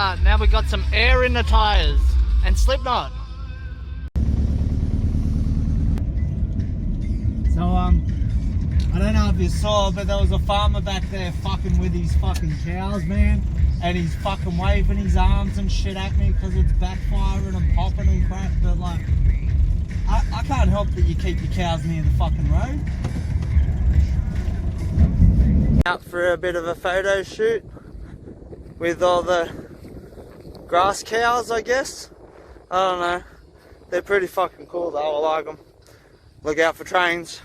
Alright, now we got some air in the tyres and Slipknot. So I don't know if you saw, but there was a farmer back there fucking with his fucking cows, man. And he's fucking waving his arms and shit at me because it's backfiring and popping and crap. But like, I can't help that you keep your cows near the fucking road. Out for a bit of a photo shoot with all the grass cows, I guess. I don't know. They're pretty fucking cool though, I like them. Look out for trains.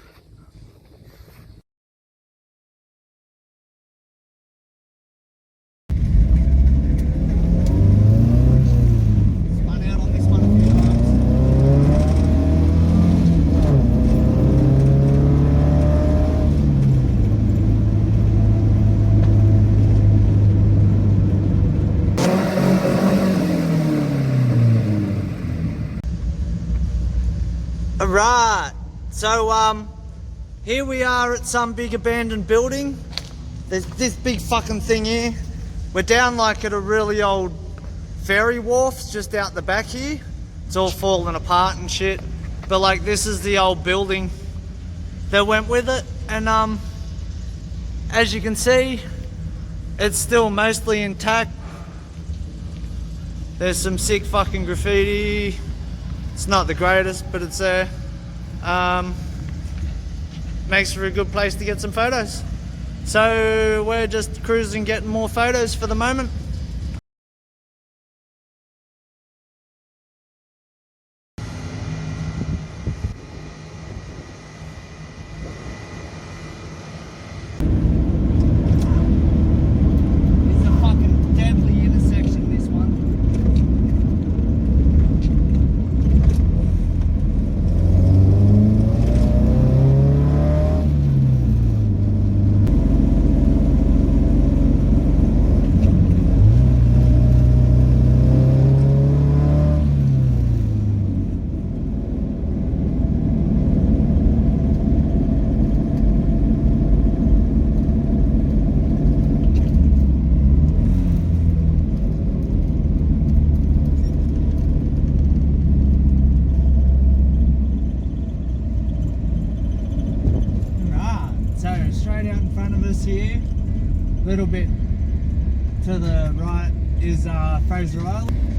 Right, so here we are at some big abandoned building. There's this big fucking thing here. We're down like at a really old ferry wharf just out the back here. It's all falling apart and shit. But like this is the old building that went with it. And as you can see, it's still mostly intact. There's some sick fucking graffiti. It's not the greatest, but it's there. Makes for a good place to get some photos. So we're just cruising, getting more photos for the moment. It's a fucking deadly intersection, this one. Straight out in front of us here, a little bit to the right is Fraser Island.